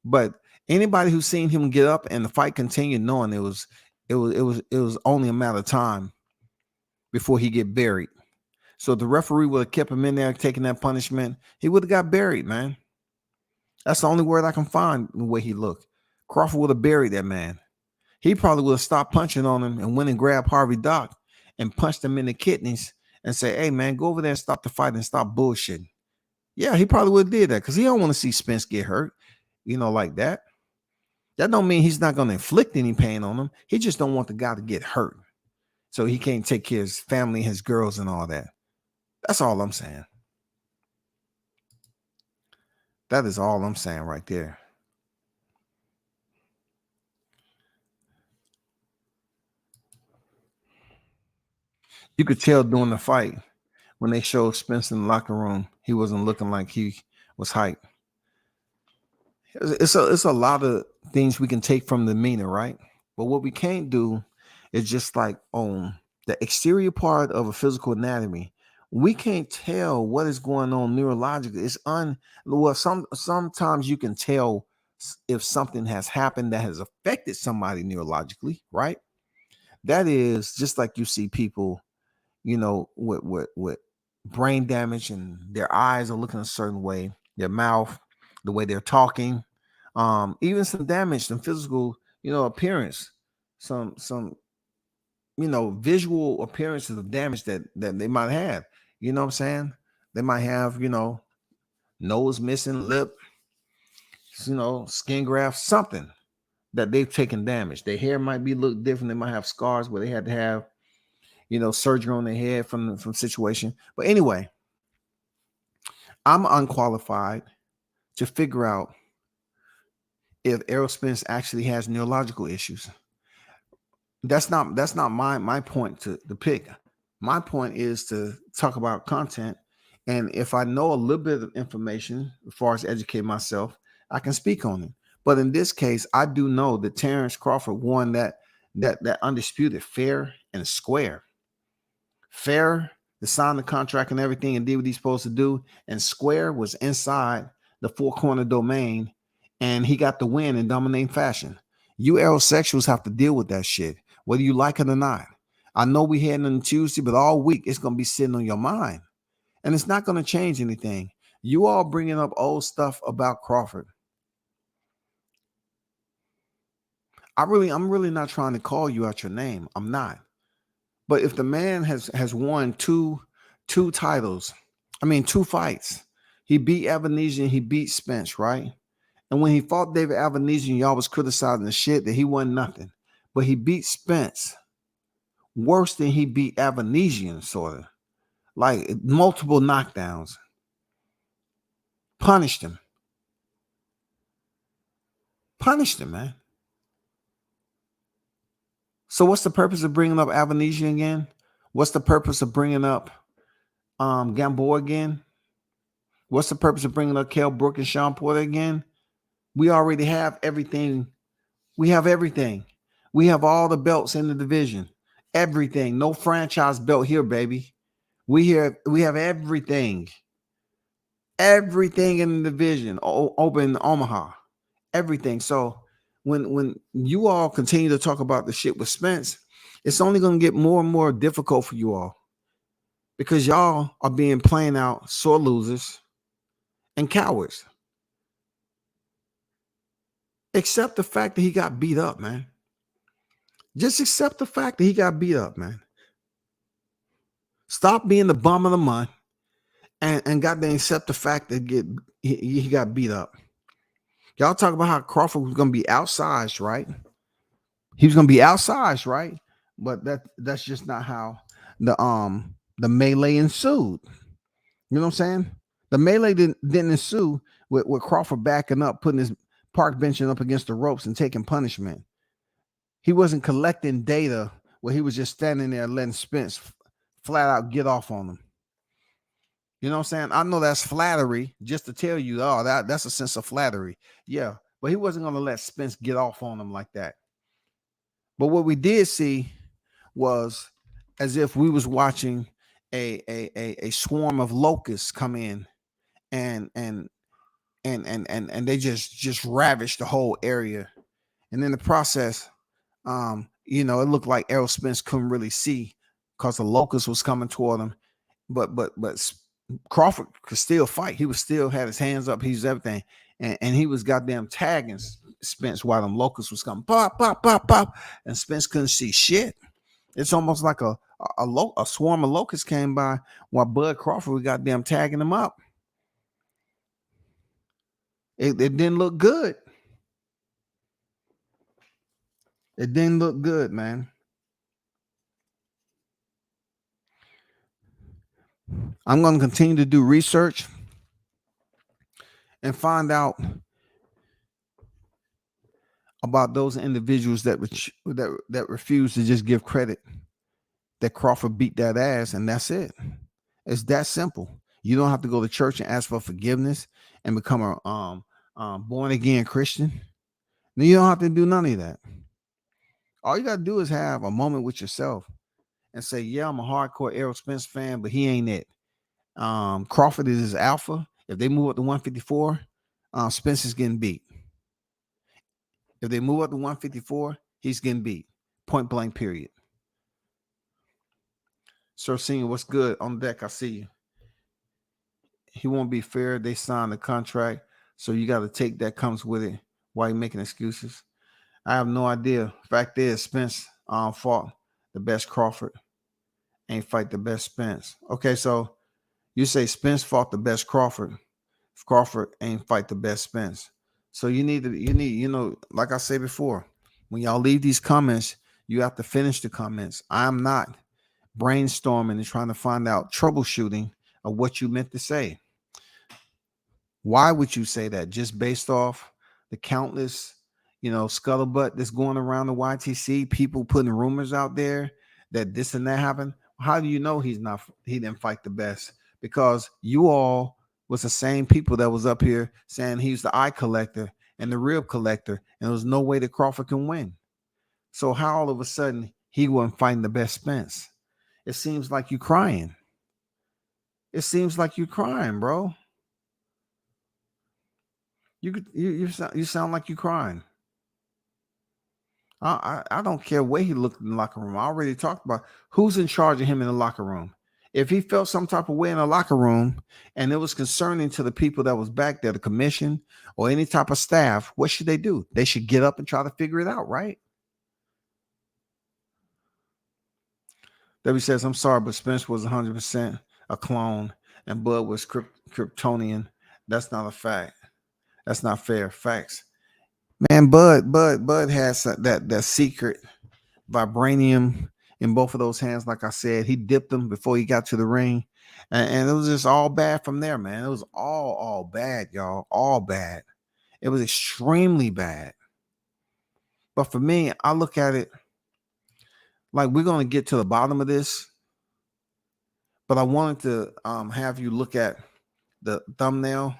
But anybody who's seen him get up and the fight continued, knowing it was only a matter of time before he get buried. So if the referee would have kept him in there taking that punishment, he would have got buried, man. That's the only word I can find the way he looked. Crawford would have buried that man. He probably would have stopped punching on him and went and grabbed Harvey Dock and punched him in the kidneys and say, hey, man, go over there and stop the fight and stop bullshitting. Yeah, he probably would have did that because he don't want to see Spence get hurt, like that. That don't mean he's not going to inflict any pain on him. He just don't want the guy to get hurt so he can't take care of his family, his girls, and all that. That's all I'm saying. That is all I'm saying right there. You could tell during the fight when they showed Spence in the locker room, he wasn't looking like he was hyped. It's a lot of things we can take from the demeanor, right? But what we can't do is just like on the exterior part of a physical anatomy, we can't tell what is going on neurologically. Sometimes you can tell if something has happened that has affected somebody neurologically, right? That is just like you see people, with brain damage and their eyes are looking a certain way, their mouth, the way they're talking, even some damage, some physical, appearance, some visual appearances of damage that they might have. You know what I'm saying? They might have, nose missing, lip, skin graft, something that they've taken damage. Their hair might be look different. They might have scars where they had to have, surgery on their head from situation. But anyway, I'm unqualified to figure out if Errol Spence actually has neurological issues. That's not my point to pick. My point is to talk about content. And if I know a little bit of information as far as educate myself, I can speak on it. But in this case, I do know that Terrence Crawford won that undisputed fair and square. Fair to sign the contract and everything and did what he's supposed to do. And square was inside the four corner domain. And he got the win in dominating fashion. You aerosexuals have to deal with that shit, whether you like it or not. I know we had on Tuesday, but all week it's going to be sitting on your mind. And it's not going to change anything. You all bringing up old stuff about Crawford. I'm really not trying to call you out your name. I'm not. But if the man has won two titles, two fights, he beat Avanesian, he beat Spence, right? And when he fought David Avanesian, y'all was criticizing the shit that he won nothing. But he beat Spence worse than he beat Avanesian, sort of. Like multiple knockdowns. Punished him. Man. So what's the purpose of bringing up Avanesian again? What's the purpose of bringing up Gamboa again? What's the purpose of bringing up Kell Brook and Sean Porter again? We already have everything. We have everything. We have all the belts in the division. Everything. No franchise belt here, baby. We have everything. Everything in the division open in Omaha. Everything. So when you all continue to talk about the shit with Spence, it's only going to get more and more difficult for you all because y'all are being playing out sore losers and cowards. Accept the fact that he got beat up, man. Just accept the fact that he got beat up, man. Stop being the bum of the month and goddamn accept the fact that he got beat up. Y'all talk about how Crawford was going to be outsized, right? He was going to be outsized, right? But that's just not how the melee ensued. You know what I'm saying? The melee didn't ensue with Crawford backing up, putting his park benching up against the ropes and taking punishment. He wasn't collecting data where he was just standing there letting Spence flat out get off on him. You know what I'm saying? I know that's flattery just to tell you, that's a sense of flattery. Yeah, but he wasn't going to let Spence get off on him like that. But what we did see was as if we was watching a swarm of locusts come in and they just ravaged the whole area. And in the process, it looked like Errol Spence couldn't really see because the locust was coming toward him. But Crawford could still fight. He was still had his hands up. He's everything. And he was goddamn tagging Spence while them locusts was coming. Pop, pop, pop, pop. And Spence couldn't see shit. It's almost like a swarm of locusts came by while Bud Crawford was goddamn tagging him up. It didn't look good. It didn't look good, man. I'm going to continue to do research and find out about those individuals that refuse to just give credit that Crawford beat that ass, and that's it. It's that simple. You don't have to go to church and ask for forgiveness and become a born again Christian. No, you don't have to do none of that. All you got to do is have a moment with yourself and say, yeah, I'm a hardcore Errol Spence fan, but he ain't it. Crawford is his alpha. If they move up to 154, Spence is getting beat. If they move up to 154, he's getting beat. Point blank, period. Sir Senior, what's good? On deck, I see you. He won't be fair. They signed the contract, so you got to take that comes with it. Why are you making excuses? I have no idea. Fact is, Spence fought the best Crawford. Ain't fight the best Spence. Okay, so you say Spence fought the best Crawford. Crawford ain't fight the best Spence. So like I said before, when y'all leave these comments, you have to finish the comments. I'm not brainstorming and trying to find out troubleshooting of what you meant to say. Why would you say that? Just based off the countless, scuttlebutt that's going around the YTC, people putting rumors out there that this and that happened. How do you know he didn't fight the best? Because you all was the same people that was up here saying he's the eye collector and the rib collector, and there was no way that Crawford can win. So how all of a sudden he wasn't fighting the best Spence? It seems like you crying. It seems like you crying, bro. You sound like you crying. I don't care where he looked in the locker room. I already talked about who's in charge of him in the locker room. If he felt some type of way in the locker room and it was concerning to the people that was back there, the commission or any type of staff, what should they do? They should get up and try to figure it out, right? Debbie says, I'm sorry, but Spence was 100% a clone and Bud was Kryptonian. That's not a fact. That's not fair. Facts. Man, Bud has that secret vibranium in both of those hands. Like I said, he dipped them before he got to the ring, and it was just all bad from there, man. It was all bad, y'all, all bad. It was extremely bad. But for me, I look at it like we're gonna get to the bottom of this. But I wanted to have you look at the thumbnail.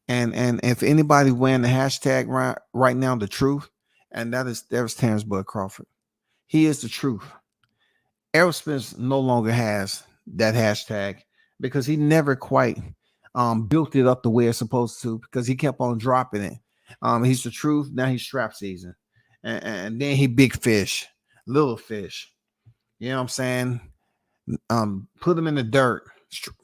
And if anybody wearing the hashtag right now, the truth, and there's Terrence Bud Crawford. He is the truth. Errol Spence no longer has that hashtag because he never quite built it up the way it's supposed to, because he kept on dropping it. He's the truth. Now he's strap season. And then he big fish, little fish. You know what I'm saying? Put him in the dirt,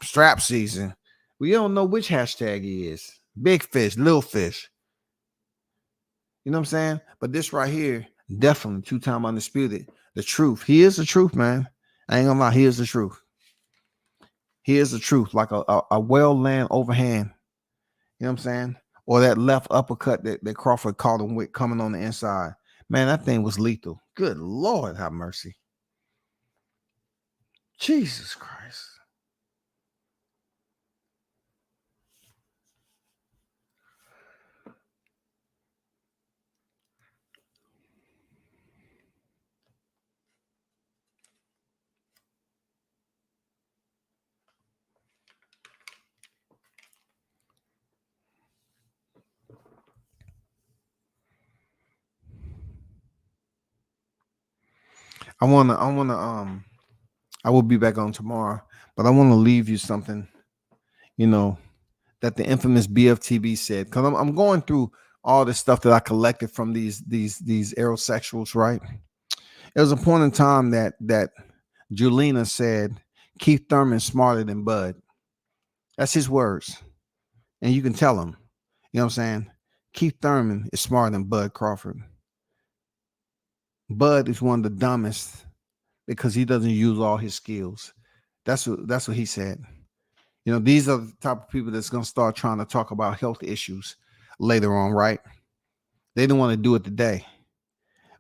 strap season. We don't know which hashtag he is. Big fish, little fish. You know what I'm saying? But this right here, definitely 2-time undisputed. The truth. He is the truth, man. I ain't gonna lie. He is the truth. He is the truth. Like a well-land overhand. You know what I'm saying? Or that left uppercut that Crawford caught him with coming on the inside. Man, that thing was lethal. Good Lord, have mercy. Jesus Christ. I will be back on tomorrow, but I want to leave you something, that the infamous BFTB said, because I'm going through all this stuff that I collected from these aerosexuals, right? It was a point in time that Julina said Keith Thurman's smarter than Bud. That's his words. And you can tell him, you know what I'm saying? Keith Thurman is smarter than Bud Crawford. Bud is one of the dumbest because he doesn't use all his skills. That's what he said. These are the type of people that's going to start trying to talk about health issues later on, right? They don't want to do it today.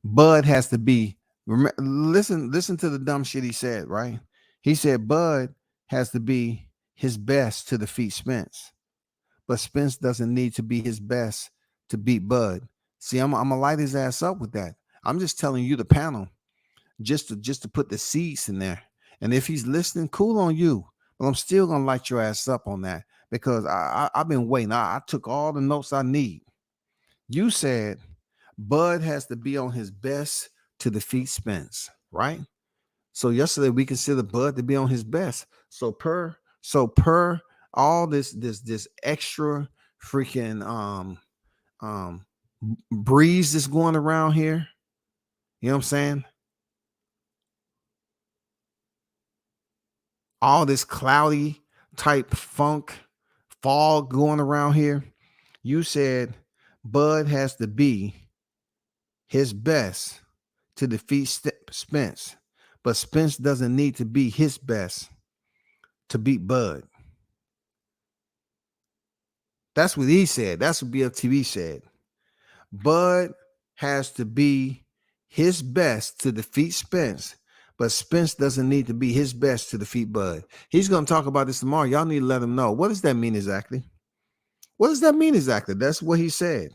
Bud has to be, listen to the dumb shit he said, right? He said Bud has to be his best to defeat Spence, but Spence doesn't need to be his best to beat Bud. See, I'm gonna light his ass up with that. I'm just telling you, the panel, just to put the seeds in there. And if he's listening, cool on you. But I'm still gonna light your ass up on that, because I've been waiting. I took all the notes I need. You said Bud has to be on his best to defeat Spence, right? So yesterday we considered Bud to be on his best. So per all this extra freaking breeze that's going around here, you know what I'm saying? All this cloudy type fog going around here. You said Bud has to be his best to defeat Spence, but Spence doesn't need to be his best to beat Bud. That's what he said. That's what BFTV said. Bud has to be his best to defeat Spence, but Spence doesn't need to be his best to defeat Bud. He's going to talk about this tomorrow. Y'all need to let him know. What does that mean exactly? What does that mean exactly? That's what he said.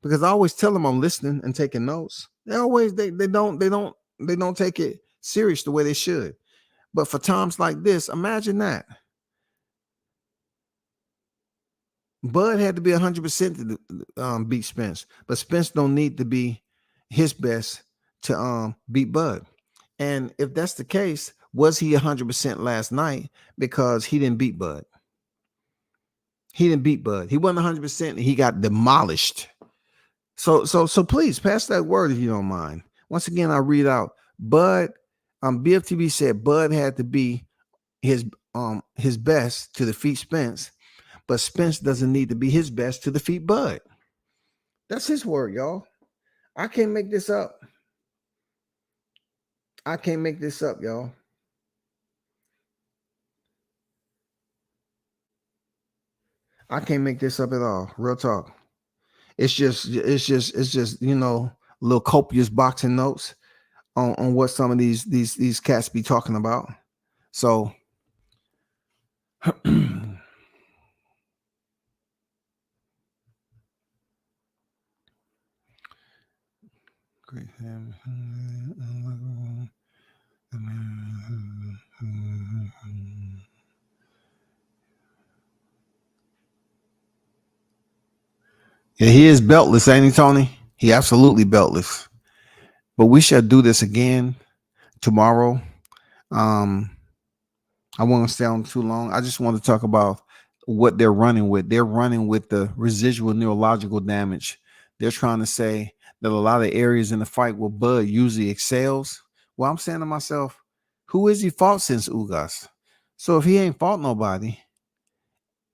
Because I always tell them I'm listening and taking notes. They don't take it serious the way they should. But for times like this, imagine that. Bud had to be 100% to beat Spence, but Spence don't need to be his best to beat Bud. And if that's the case, was he 100% last night because he didn't beat Bud? He didn't beat Bud. He wasn't 100% and he got demolished. So please pass that word if you don't mind. Once again, I read out Bud. BFTB said Bud had to be his best to defeat Spence, but Spence doesn't need to be his best to defeat Bud. That's his word, y'all. I can't make this up. I can't make this up, y'all. I can't make this up at all. Real talk. It's just, you know, little copious boxing notes on what some of these cats be talking about. So great. Yeah, he is beltless, ain't he, Tony? He absolutely beltless. But we shall do this again tomorrow. I won't stay on too long. I just want to talk about what they're running with. They're running with the residual neurological damage. They're trying to say that a lot of areas in the fight where Bud usually excels. Well, I'm saying to myself, who is he fought since Ugas? So if he ain't fought nobody,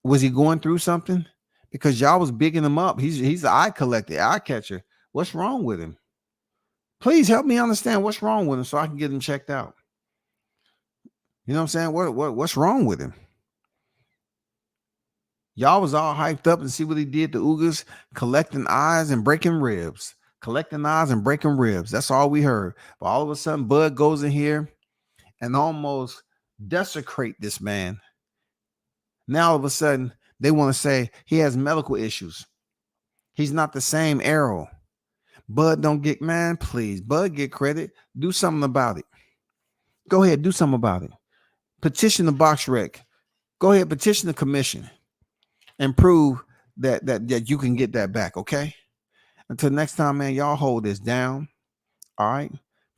was he going through something? Because y'all was bigging him up. He's the eye collector, eye catcher. What's wrong with him? Please help me understand what's wrong with him so I can get him checked out. You know what I'm saying? What's wrong with him? Y'all was all hyped up and see what he did to Ugas, collecting eyes and breaking ribs. Collecting eyes and breaking ribs. That's all we heard. But all of a sudden, Bud goes in here and almost desecrate this man. Now all of a sudden, they want to say he has medical issues. He's not the same Arrow. Bud don't get, man, please. Bud get credit. Do something about it. Go ahead, do something about it. Petition the box rec. Go ahead, petition the commission and prove that you can get that back, okay? Until next time, man, y'all hold this down. All right?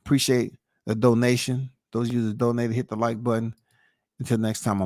Appreciate the donation. Those of you that donated, hit the like button. Until next time, I'm